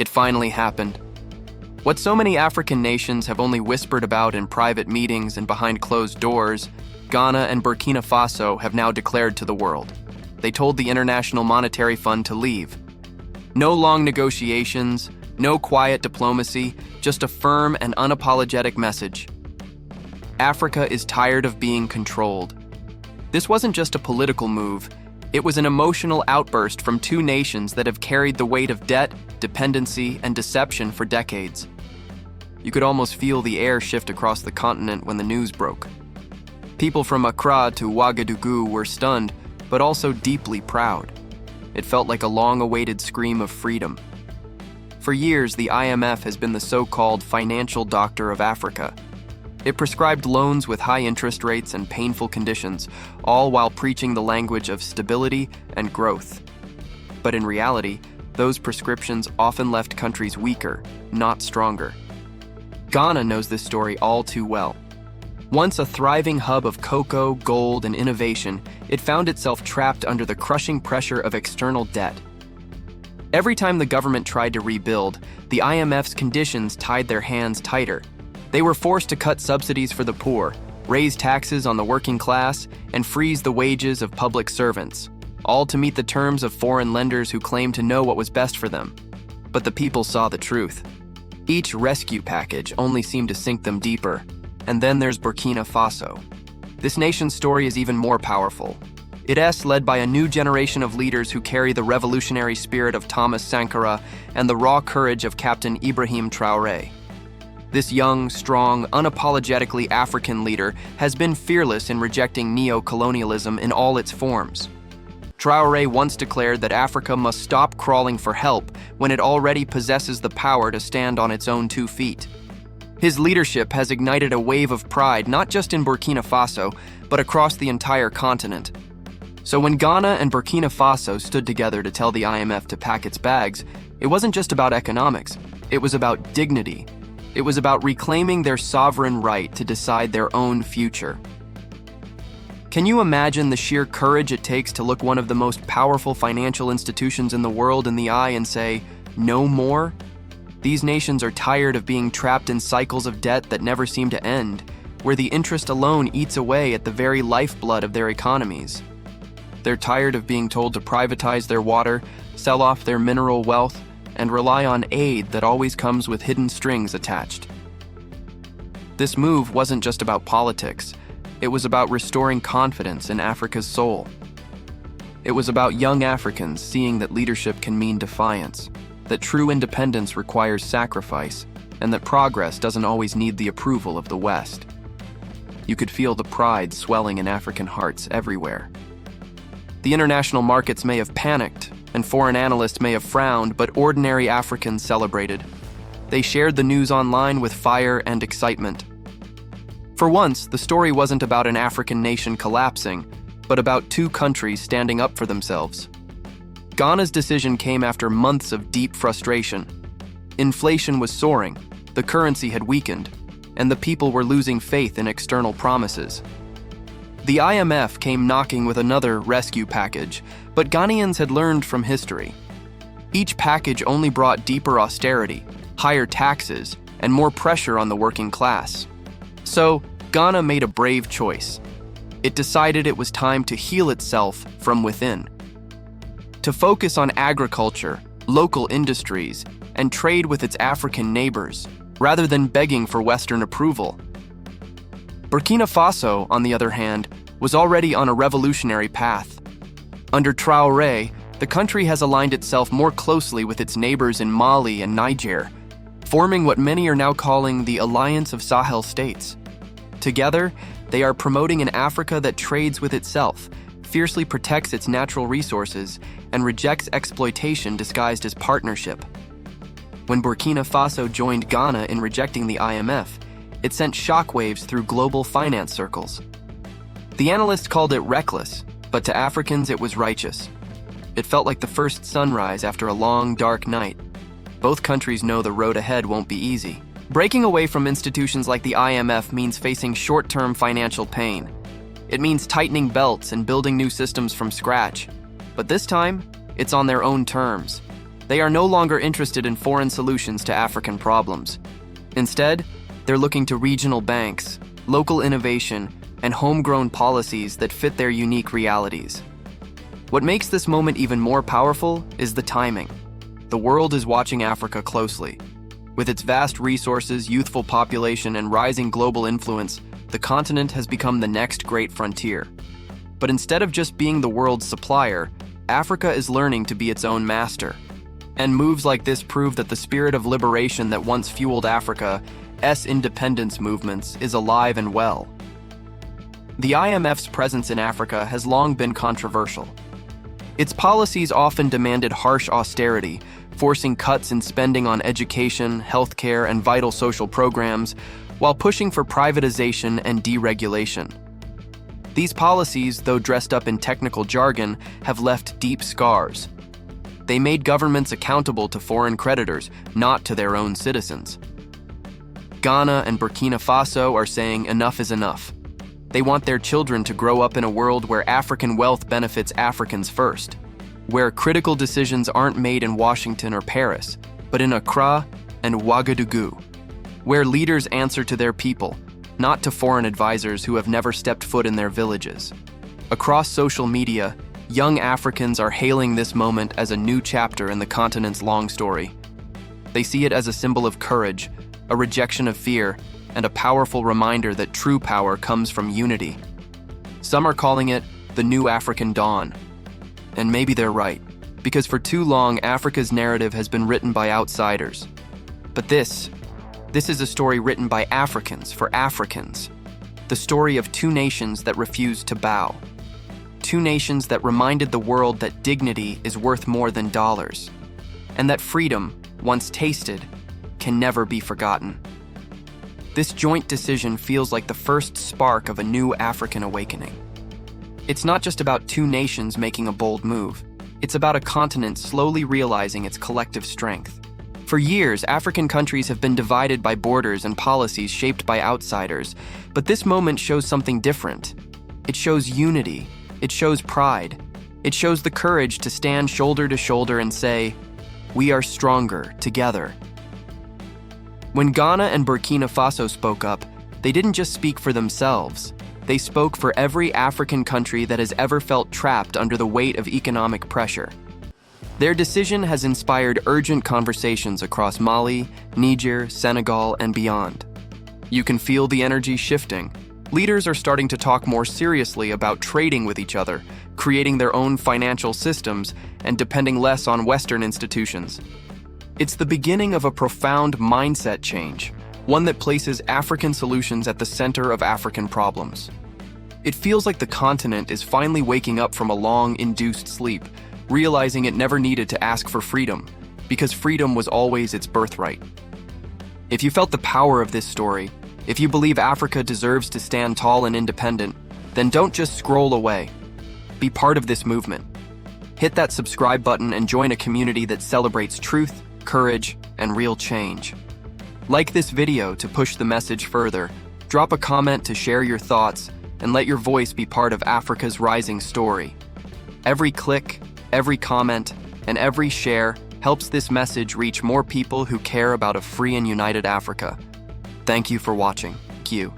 It finally happened. What so many African nations have only whispered about in private meetings and behind closed doors, Ghana and Burkina Faso have now declared to the world. They told the International Monetary Fund to leave. No long negotiations, no quiet diplomacy, just a firm and unapologetic message. Africa is tired of being controlled. This wasn't just a political move, it was an emotional outburst from two nations that have carried the weight of debt, dependency, and deception for decades. You could almost feel the air shift across the continent when the news broke. People from Accra to Ouagadougou were stunned, but also deeply proud. It felt like a long-awaited scream of freedom. For years, the IMF has been the so-called financial doctor of Africa. It prescribed loans with high interest rates and painful conditions, all while preaching the language of stability and growth. But in reality, those prescriptions often left countries weaker, not stronger. Ghana knows this story all too well. Once a thriving hub of cocoa, gold, and innovation, it found itself trapped under the crushing pressure of external debt. Every time the government tried to rebuild, the IMF's conditions tied their hands tighter. They were forced to cut subsidies for the poor, raise taxes on the working class, and freeze the wages of public servants, all to meet the terms of foreign lenders who claimed to know what was best for them. But the people saw the truth. Each rescue package only seemed to sink them deeper. And then there's Burkina Faso. This nation's story is even more powerful. It is led by a new generation of leaders who carry the revolutionary spirit of Thomas Sankara and the raw courage of Captain Ibrahim Traoré. This young, strong, unapologetically African leader has been fearless in rejecting neo-colonialism in all its forms. Traoré once declared that Africa must stop crawling for help when it already possesses the power to stand on its own 2 feet. His leadership has ignited a wave of pride not just in Burkina Faso, but across the entire continent. So when Ghana and Burkina Faso stood together to tell the IMF to pack its bags, it wasn't just about economics, it was about dignity. It was about reclaiming their sovereign right to decide their own future. Can you imagine the sheer courage it takes to look one of the most powerful financial institutions in the world in the eye and say, "No more"? These nations are tired of being trapped in cycles of debt that never seem to end, where the interest alone eats away at the very lifeblood of their economies. They're tired of being told to privatize their water, sell off their mineral wealth, and rely on aid that always comes with hidden strings attached. This move wasn't just about politics. It was about restoring confidence in Africa's soul. It was about young Africans seeing that leadership can mean defiance, that true independence requires sacrifice, and that progress doesn't always need the approval of the West. You could feel the pride swelling in African hearts everywhere. The international markets may have panicked, and foreign analysts may have frowned, but ordinary Africans celebrated. They shared the news online with fire and excitement. For once, the story wasn't about an African nation collapsing, but about two countries standing up for themselves. Ghana's decision came after months of deep frustration. Inflation was soaring, the currency had weakened, and the people were losing faith in external promises. The IMF came knocking with another rescue package, but Ghanaians had learned from history. Each package only brought deeper austerity, higher taxes, and more pressure on the working class. So, Ghana made a brave choice. It decided it was time to heal itself from within. To focus on agriculture, local industries, and trade with its African neighbors, rather than begging for Western approval. Burkina Faso, on the other hand, was already on a revolutionary path. Under Traoré, the country has aligned itself more closely with its neighbors in Mali and Niger, forming what many are now calling the Alliance of Sahel States. Together, they are promoting an Africa that trades with itself, fiercely protects its natural resources, and rejects exploitation disguised as partnership. When Burkina Faso joined Ghana in rejecting the IMF, it sent shockwaves through global finance circles. The analysts called it reckless, but to Africans it was righteous. It felt like the first sunrise after a long, dark night. Both countries know the road ahead won't be easy. Breaking away from institutions like the IMF means facing short-term financial pain. It means tightening belts and building new systems from scratch. But this time, it's on their own terms. They are no longer interested in foreign solutions to African problems. Instead, they're looking to regional banks, local innovation, and homegrown policies that fit their unique realities. What makes this moment even more powerful is the timing. The world is watching Africa closely. With its vast resources, youthful population, and rising global influence, the continent has become the next great frontier. But instead of just being the world's supplier, Africa is learning to be its own master. And moves like this prove that the spirit of liberation that once fueled Africa's independence movements is alive and well. The IMF's presence in Africa has long been controversial. Its policies often demanded harsh austerity, forcing cuts in spending on education, healthcare, and vital social programs, while pushing for privatization and deregulation. These policies, though dressed up in technical jargon, have left deep scars. They made governments accountable to foreign creditors, not to their own citizens. Ghana and Burkina Faso are saying enough is enough. They want their children to grow up in a world where African wealth benefits Africans first, where critical decisions aren't made in Washington or Paris, but in Accra and Ouagadougou, where leaders answer to their people, not to foreign advisors who have never stepped foot in their villages. Across social media, young Africans are hailing this moment as a new chapter in the continent's long story. They see it as a symbol of courage, a rejection of fear, and a powerful reminder that true power comes from unity. Some are calling it the new African dawn. And maybe they're right, because for too long Africa's narrative has been written by outsiders. But this is a story written by Africans for Africans. The story of two nations that refused to bow. Two nations that reminded the world that dignity is worth more than dollars, and that freedom, once tasted, can never be forgotten. This joint decision feels like the first spark of a new African awakening. It's not just about two nations making a bold move. It's about a continent slowly realizing its collective strength. For years, African countries have been divided by borders and policies shaped by outsiders, but this moment shows something different. It shows unity. It shows pride. It shows the courage to stand shoulder to shoulder and say, "We are stronger together." When Ghana and Burkina Faso spoke up, they didn't just speak for themselves. They spoke for every African country that has ever felt trapped under the weight of economic pressure. Their decision has inspired urgent conversations across Mali, Niger, Senegal, and beyond. You can feel the energy shifting. Leaders are starting to talk more seriously about trading with each other, creating their own financial systems, and depending less on Western institutions. It's the beginning of a profound mindset change, one that places African solutions at the center of African problems. It feels like the continent is finally waking up from a long-induced sleep, realizing it never needed to ask for freedom, because freedom was always its birthright. If you felt the power of this story, if you believe Africa deserves to stand tall and independent, then don't just scroll away. Be part of this movement. Hit that subscribe button and join a community that celebrates truth, courage, and real change. Like this video to push the message further, drop a comment to share your thoughts, and let your voice be part of Africa's rising story. Every click, every comment, and every share helps this message reach more people who care about a free and united Africa. Thank you for watching. Q.